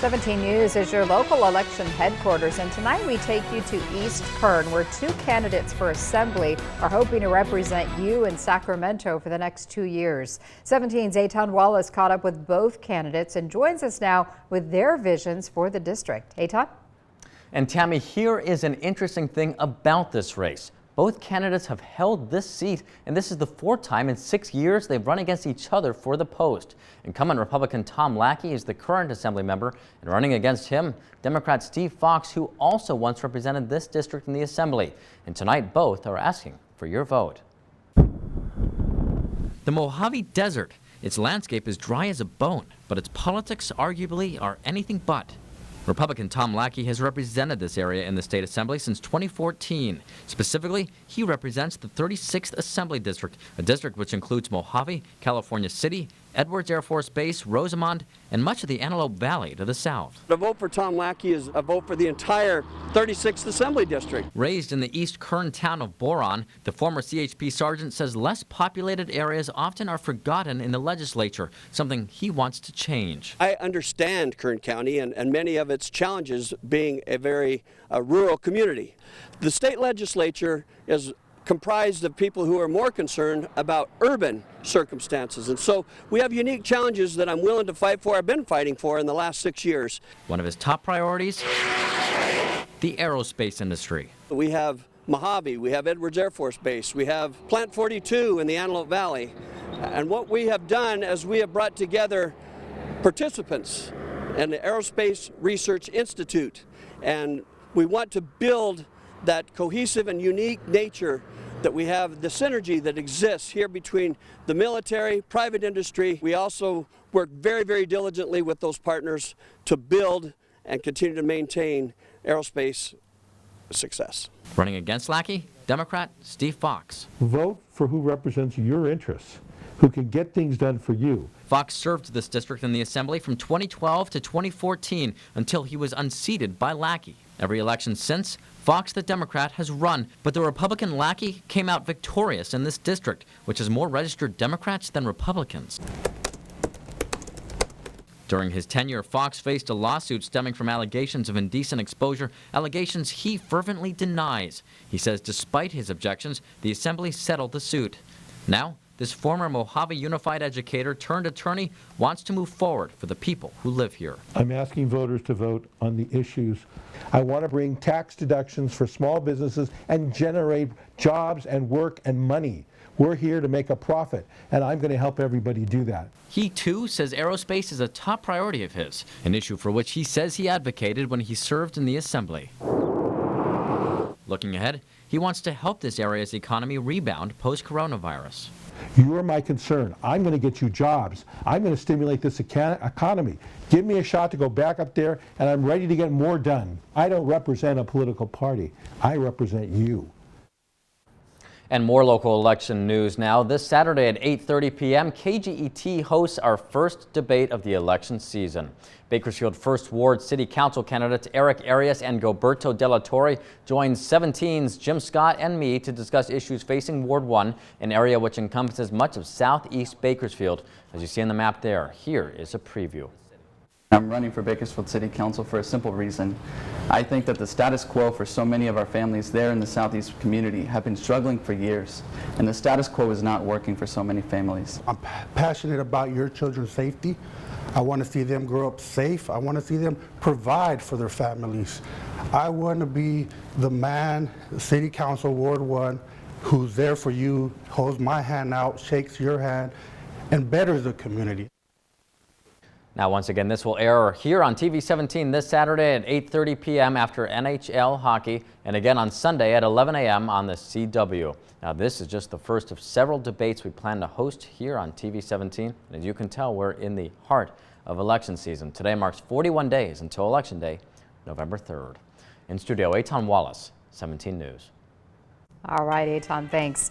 17 News is your local election headquarters, and tonight we take you to East Kern, where two candidates for Assembly are hoping to represent you in Sacramento for the next 2 years. 17's Eitan Wallace caught up with both candidates and joins us now with their visions for the district. Eitan? And Tammy, here is an interesting thing about this race. Both candidates have held this seat, and this is the fourth time in 6 years they've run against each other for the post. Incumbent Republican Tom Lackey is the current Assembly member, and running against him, Democrat Steve Fox, who also once represented this district in the Assembly. And tonight, both are asking for your vote. The Mojave Desert. Its landscape is dry as a bone, but its politics arguably are anything but. Republican Tom Lackey has represented this area in the state assembly since 2014. Specifically, he represents the 36th Assembly District, a district which includes Mojave, California City, Edwards Air Force Base, Rosamond, and much of the Antelope Valley to the south. A vote for Tom Lackey is a vote for the entire 36th Assembly District. Raised in the East Kern town of Boron, the former CHP sergeant says less populated areas often are forgotten in the legislature, something he wants to change. I understand Kern County and many of its challenges being a very rural community. The state legislature is comprised of people who are more concerned about urban circumstances. And so we have unique challenges that I'm willing to fight for, I've been fighting for in the last 6 years. One of his top priorities, the aerospace industry. We have Mojave, we have Edwards Air Force Base, we have Plant 42 in the Antelope Valley. And what we have done is we have brought together participants and the Aerospace Research Institute, and we want to build that cohesive and unique nature that we have, the synergy that exists here between the military, private industry. We also work very, very diligently with those partners to build and continue to maintain aerospace success. Running against Lackey, Democrat Steve Fox. Vote for who represents your interests, who can get things done for you. Fox served this district in the Assembly from 2012 to 2014 until he was unseated by Lackey. Every election since, Fox, the Democrat, has run, but the Republican Lackey came out victorious in this district, which has more registered Democrats than Republicans. During his tenure, Fox faced a lawsuit stemming from allegations of indecent exposure, allegations he fervently denies. He says despite his objections, the Assembly settled the suit. Now, this former Mojave Unified educator turned attorney wants to move forward for the people who live here. I'm asking voters to vote on the issues. I want to bring tax deductions for small businesses and generate jobs and work and money. We're here to make a profit, and I'm going to help everybody do that. He, too, says aerospace is a top priority of his, an issue for which he says he advocated when he served in the Assembly. Looking ahead, he wants to help this area's economy rebound post-coronavirus. You are my concern. I'm going to get you jobs. I'm going to stimulate this economy. Give me a shot to go back up there, and I'm ready to get more done. I don't represent a political party. I represent you. And more local election news now. This Saturday at 8:30 p.m., KGET hosts our first debate of the election season. Bakersfield 1st Ward City Council candidates Eric ARIAS and Gilberto Della Torre joined 17's Jim Scott and me to discuss issues facing Ward 1, an area which encompasses much of southeast Bakersfield. As you see on the map there, here is a preview. I'm running for Bakersfield City Council for a simple reason. I think that the status quo for so many of our families there in the southeast community have been struggling for years, and the status quo is not working for so many families. I'm passionate about your children's safety. I want to see them grow up safe. I want to see them provide for their families. I want to be the man, City Council Ward 1, who's there for you, holds my hand out, shakes your hand, and betters the community. Now, once again, this will air here on TV 17 this Saturday at 8:30 p.m. after NHL hockey, and again on Sunday at 11 a.m. on the CW. Now, this is just the first of several debates we plan to host here on TV 17. And as you can tell, we're in the heart of election season. Today marks 41 days until Election Day, November 3rd. In studio, Eitan Wallace, 17 News. All right, Eitan, thanks.